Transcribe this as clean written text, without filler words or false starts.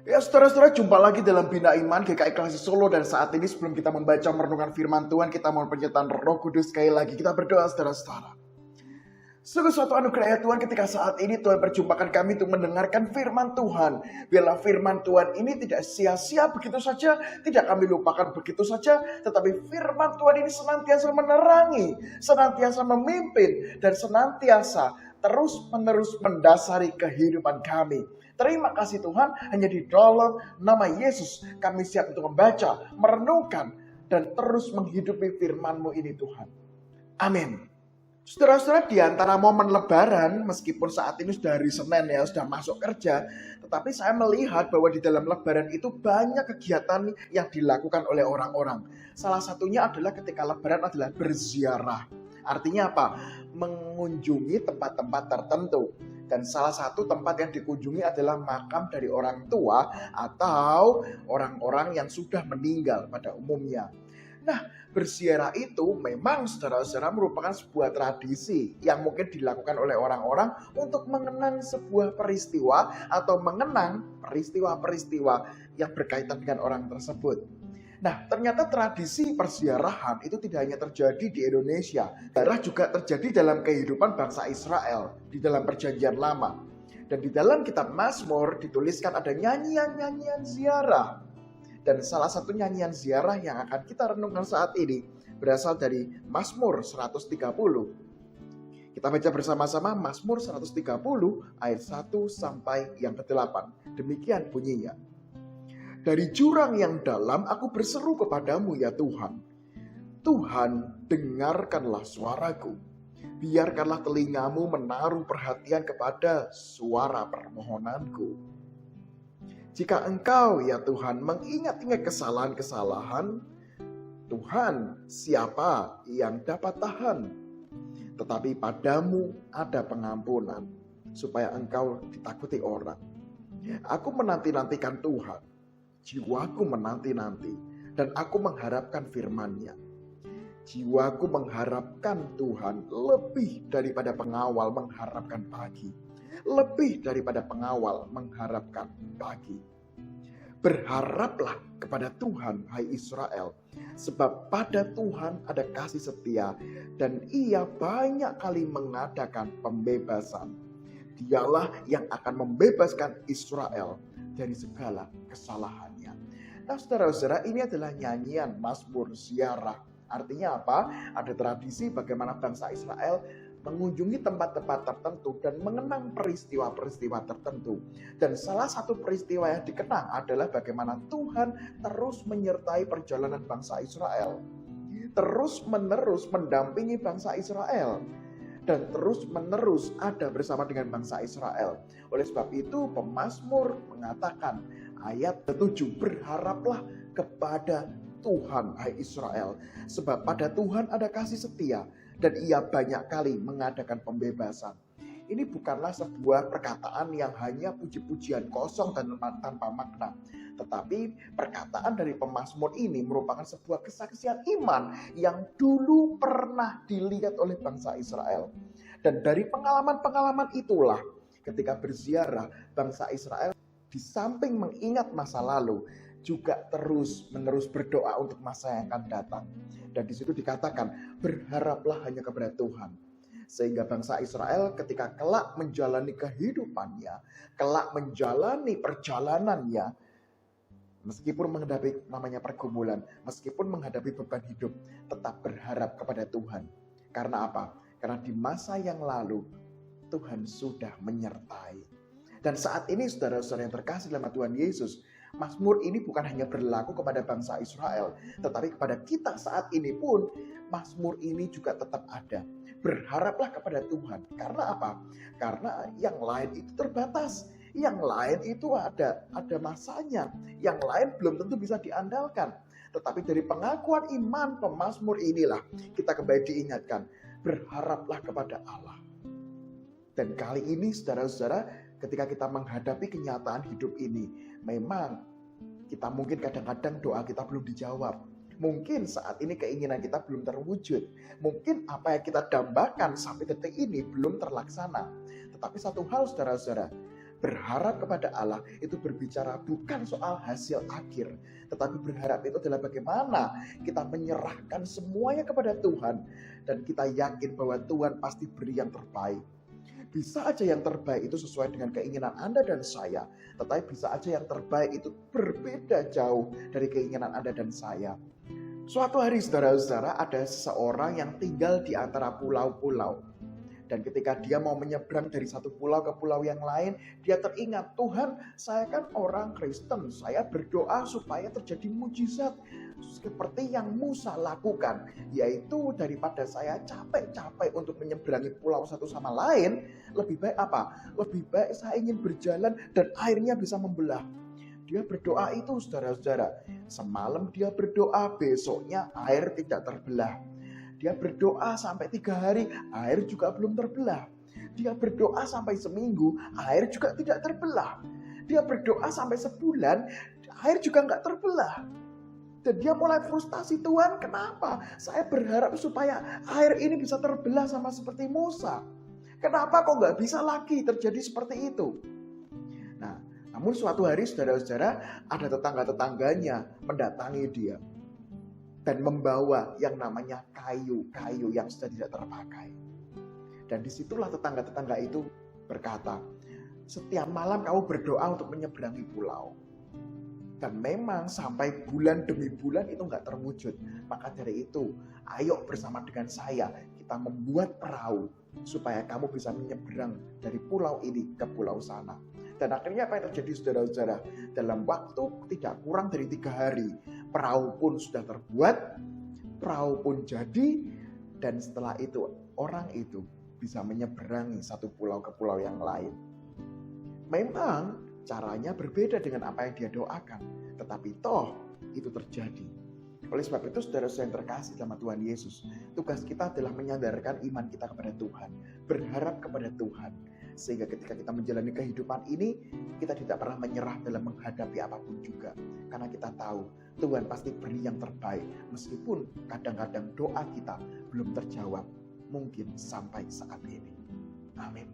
Ya saudara-saudara, jumpa lagi dalam Bina Iman GKI Klasi Solo. Dan saat ini sebelum kita membaca merenungkan firman Tuhan, kita mohon penyertaan Roh Kudus. Sekali lagi kita berdoa saudara-saudara. Sungguh suatu anugerah ya Tuhan ketika saat ini Tuhan perjumpakan kami untuk mendengarkan firman Tuhan. Biarlah firman Tuhan ini tidak sia-sia begitu saja, tidak kami lupakan begitu saja, tetapi firman Tuhan ini senantiasa menerangi, senantiasa memimpin, dan senantiasa terus-menerus mendasari kehidupan kami. Terima kasih Tuhan, hanya di dalam nama Yesus kami siap untuk membaca, merenungkan, dan terus menghidupi firman-Mu ini Tuhan. Amin. Saudara-saudara, di antara momen lebaran, meskipun saat ini sudah hari Senin ya, sudah masuk kerja, tetapi saya melihat bahwa di dalam lebaran itu banyak kegiatan yang dilakukan oleh orang-orang. Salah satunya adalah ketika lebaran adalah berziarah. Artinya apa? Mengunjungi tempat-tempat tertentu. Dan salah satu tempat yang dikunjungi adalah makam dari orang tua atau orang-orang yang sudah meninggal pada umumnya. Nah, berziarah itu memang saudara-saudara merupakan sebuah tradisi yang mungkin dilakukan oleh orang-orang untuk mengenang sebuah peristiwa atau mengenang peristiwa-peristiwa yang berkaitan dengan orang tersebut. Nah, ternyata tradisi perziarahan itu tidak hanya terjadi di Indonesia. Ziarah juga terjadi dalam kehidupan bangsa Israel di dalam perjanjian lama. Dan di dalam kitab Mazmur dituliskan ada nyanyian-nyanyian ziarah. Dan salah satu nyanyian ziarah yang akan kita renungkan saat ini berasal dari Mazmur 130. Kita baca bersama-sama Mazmur 130 ayat 1 sampai yang ke-8. Demikian bunyinya. Dari jurang yang dalam aku berseru kepadamu ya Tuhan. Tuhan, dengarkanlah suaraku. Biarkanlah telingamu menaruh perhatian kepada suara permohonanku. Jika engkau ya Tuhan mengingat-ingat kesalahan-kesalahan, Tuhan siapa yang dapat tahan? Tetapi padamu ada pengampunan, supaya engkau ditakuti orang. Aku menanti-nantikan Tuhan, jiwaku menanti-nanti, dan aku mengharapkan firman-Nya. Jiwaku mengharapkan Tuhan lebih daripada pengawal mengharapkan pagi. Lebih daripada pengawal mengharapkan pagi. Berharaplah kepada Tuhan, hai Israel, sebab pada Tuhan ada kasih setia dan Ia banyak kali mengadakan pembebasan. Dialah yang akan membebaskan Israel dari segala kesalahannya. Nah, saudara-saudara, ini adalah nyanyian Mazmur ziarah. Artinya apa? Ada tradisi bagaimana bangsa Israel mengunjungi tempat-tempat tertentu dan mengenang peristiwa-peristiwa tertentu. Dan salah satu peristiwa yang dikenang adalah bagaimana Tuhan terus menyertai perjalanan bangsa Israel. Terus-menerus mendampingi bangsa Israel. Dan terus-menerus ada bersama dengan bangsa Israel. Oleh sebab itu pemazmur mengatakan ayat 7, berharaplah kepada Tuhan, hai Israel, sebab pada Tuhan ada kasih setia dan Ia banyak kali mengadakan pembebasan. Ini bukanlah sebuah perkataan yang hanya puji-pujian kosong dan tanpa makna. Tetapi perkataan dari pemazmur ini merupakan sebuah kesaksian iman yang dulu pernah dilihat oleh bangsa Israel. Dan dari pengalaman-pengalaman itulah ketika berziarah bangsa Israel di samping mengingat masa lalu, juga terus-menerus berdoa untuk masa yang akan datang. Dan di situ dikatakan, berharaplah hanya kepada Tuhan. Sehingga bangsa Israel ketika kelak menjalani kehidupannya, kelak menjalani perjalanannya, meskipun menghadapi namanya pergumulan, meskipun menghadapi beban hidup, tetap berharap kepada Tuhan. Karena apa? Karena di masa yang lalu, Tuhan sudah menyertai. Dan saat ini saudara-saudara yang terkasih dalam Tuhan Yesus, Mazmur ini bukan hanya berlaku kepada bangsa Israel, tetapi kepada kita saat ini pun Mazmur ini juga tetap ada. Berharaplah kepada Tuhan. Karena apa? Karena yang lain itu terbatas. Yang lain itu ada masanya. Yang lain belum tentu bisa diandalkan. Tetapi dari pengakuan iman pemazmur inilah kita kembali diingatkan, berharaplah kepada Allah. Dan kali ini saudara-saudara, ketika kita menghadapi kenyataan hidup ini, memang kita mungkin kadang-kadang doa kita belum dijawab. Mungkin saat ini keinginan kita belum terwujud. Mungkin apa yang kita dambakan sampai detik ini belum terlaksana. Tetapi satu hal saudara-saudara, Berharap kepada Allah itu berbicara bukan soal hasil akhir, tetapi berharap itu adalah bagaimana kita menyerahkan semuanya kepada Tuhan, dan kita yakin bahwa Tuhan pasti beri yang terbaik. Bisa aja yang terbaik itu sesuai dengan keinginan Anda dan saya, tetapi bisa aja yang terbaik itu berbeda jauh dari keinginan Anda dan saya. Suatu hari saudara-saudara, ada seseorang yang tinggal di antara pulau-pulau. Dan ketika dia mau menyeberang dari satu pulau ke pulau yang lain, dia teringat, Tuhan, saya kan orang Kristen, saya berdoa supaya terjadi mujizat seperti yang Musa lakukan, yaitu daripada saya capek-capek untuk menyeberangi pulau satu sama lain, lebih baik apa? Lebih baik saya ingin berjalan dan airnya bisa membelah. Dia berdoa itu saudara-saudara, semalam dia berdoa, besoknya air tidak terbelah. Dia berdoa sampai 3 hari, air juga belum terbelah. Dia berdoa sampai seminggu, air juga tidak terbelah. Dia berdoa sampai sebulan, air juga nggak terbelah. Dan dia mulai frustasi, Tuhan kenapa? Saya berharap supaya air ini bisa terbelah sama seperti Musa. Kenapa kok nggak bisa lagi terjadi seperti itu? Nah, namun suatu hari saudara-saudara, ada tetangga-tetangganya mendatangi dia dan membawa yang namanya kayu-kayu yang sudah tidak terpakai. Dan disitulah tetangga-tetangga itu berkata, setiap malam kamu berdoa untuk menyeberangi pulau. Dan memang sampai bulan demi bulan itu nggak terwujud. Maka dari itu, ayo bersama dengan saya, kita membuat perahu supaya kamu bisa menyeberang dari pulau ini ke pulau sana. Dan akhirnya apa yang terjadi saudara-saudara? Dalam waktu tidak kurang dari 3 hari, perahu pun sudah terbuat, perahu pun jadi, dan setelah itu orang itu bisa menyeberangi satu pulau ke pulau yang lain. Memang caranya berbeda dengan apa yang dia doakan, tetapi toh itu terjadi. Oleh sebab itu saudara-saudara yang terkasih sama Tuhan Yesus, tugas kita adalah menyadarkan iman kita kepada Tuhan, berharap kepada Tuhan. Sehingga ketika kita menjalani kehidupan ini, kita tidak pernah menyerah dalam menghadapi apapun juga. Karena kita tahu Tuhan pasti beri yang terbaik, meskipun kadang-kadang doa kita belum terjawab, mungkin sampai saat ini. Amin.